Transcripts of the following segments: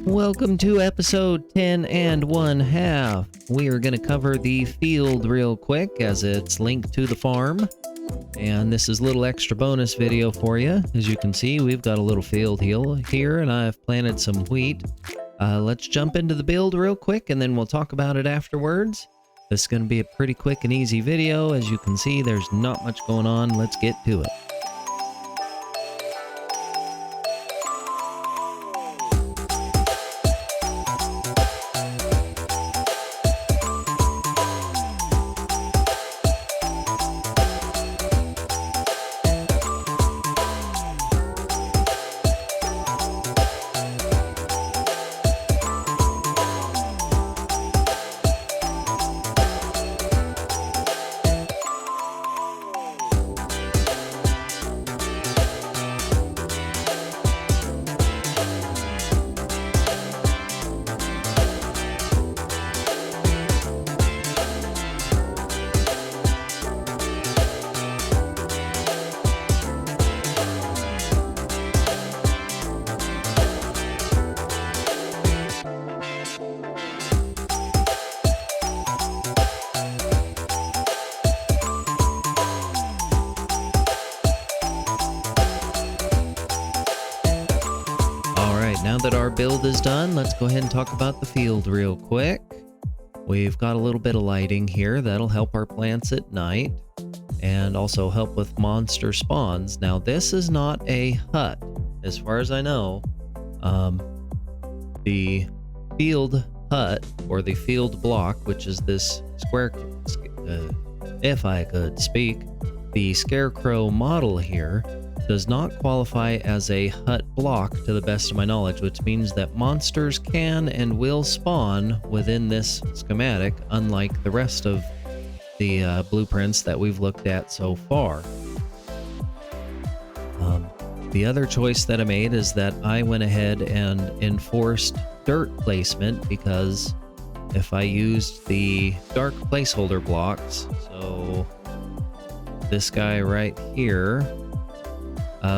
Welcome to episode 10 and 1/2. We are going to cover the field real quick as it's linked to the farm. And this is a little extra bonus video for you. As you can see, we've got a little field here and I've planted some wheat. Let's jump into the build real quick and then we'll talk about it afterwards. This is going to be a pretty quick and easy video. As you can see, there's not much going on. Let's get to it. Now that our build is done, let's go ahead and talk about the field real quick. We've got a little bit of lighting here that'll help our plants at night and also help with monster spawns. Now this is not a hut, as far as I know. The field hut, or the field block, which is this square, if I could speak, the scarecrow model here does not qualify as a hut block to the best of my knowledge, which means that monsters can and will spawn within this schematic, unlike the rest of the blueprints that we've looked at so far. The other choice that I made is that I went ahead and enforced dirt placement, because if I used the dark placeholder blocks, so this guy right here,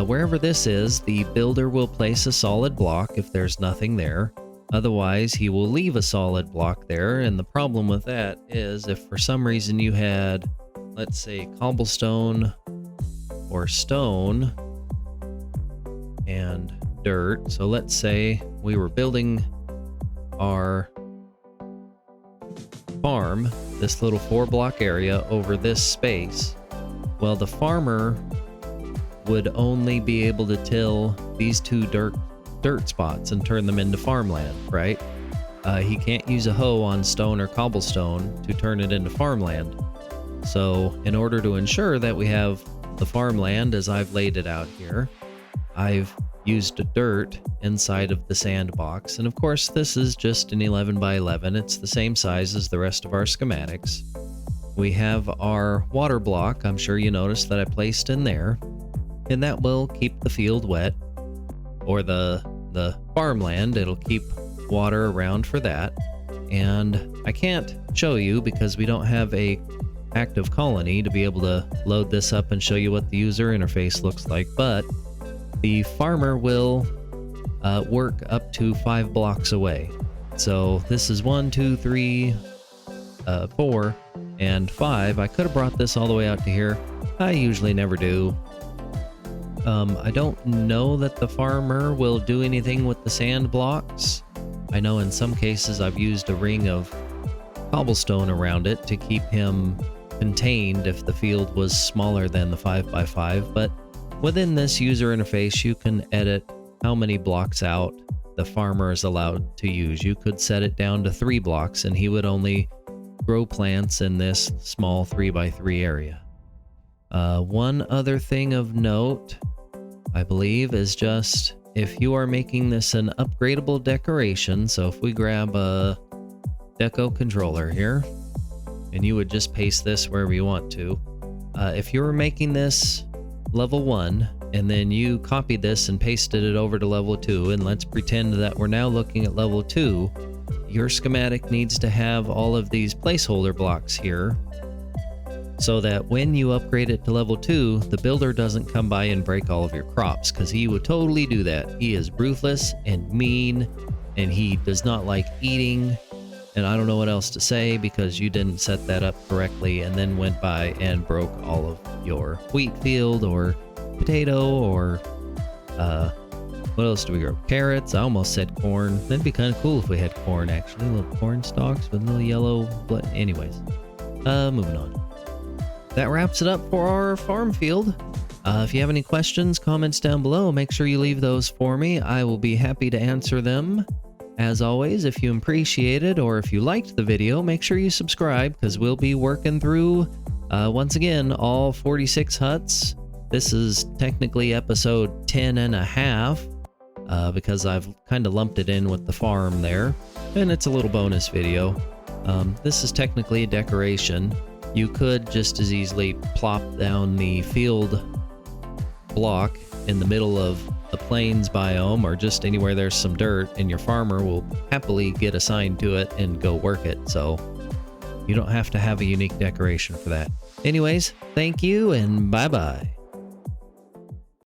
wherever this is, the builder will place a solid block if there's nothing there. Otherwise, he will leave a solid block there. And the problem with that is if for some reason you had, let's say, cobblestone or stone and dirt. So let's say we were building our farm, this little 4-block area over this space. Well, the farmer would only be able to till these two dirt spots and turn them into farmland, right? He can't use a hoe on stone or cobblestone to turn it into farmland. So in order to ensure that we have the farmland as I've laid it out here, I've used dirt inside of the sandbox. And of course, this is just an 11 by 11. It's the same size as the rest of our schematics. We have our water block. I'm sure you noticed that I placed in there. And that will keep the field wet, or the farmland. It'll keep water around for that. And I can't show you because we don't have a active colony to be able to load this up and show you what the user interface looks like. But the farmer will work up to 5 blocks away. So this is 1, 2, 3, 4, and 5. I could have brought this all the way out to here. I usually never do. I don't know that the farmer will do anything with the sand blocks. I know in some cases I've used a ring of cobblestone around it to keep him contained if the field was smaller than the 5 by 5, but within this user interface you can edit how many blocks out the farmer is allowed to use. You could set it down to 3 blocks and he would only grow plants in this small 3 by 3 area. One other thing of note, I believe, is just if you are making this an upgradable decoration. So if we grab a deco controller here and you would just paste this wherever you want to. If you were making this level 1 and then you copied this and pasted it over to level 2, and let's pretend that we're now looking at level 2, your schematic needs to have all of these placeholder blocks here so that when you upgrade it to level 2, the builder doesn't come by and break all of your crops, because he would totally do that. He is ruthless and mean and he does not like eating. And I don't know what else to say because you didn't set that up correctly and then went by and broke all of your wheat field or potato or what else do we grow? Carrots. I almost said corn. That'd be kind of cool if we had corn, actually. Little corn stalks with little yellow blood. Anyways, moving on. That wraps it up for our farm field. If you have any questions, comments down below, make sure you leave those for me. I will be happy to answer them. As always, if you appreciated or if you liked the video, make sure you subscribe because we'll be working through, once again, all 46 huts. This is technically episode 10 and a half. Because I've kind of lumped it in with the farm there, and it's a little bonus video. This is technically a decoration. You could just as easily plop down the field block in the middle of the plains biome or just anywhere there's some dirt, and your farmer will happily get assigned to it and go work it, so you don't have to have a unique decoration for that. Anyways, thank you and bye-bye.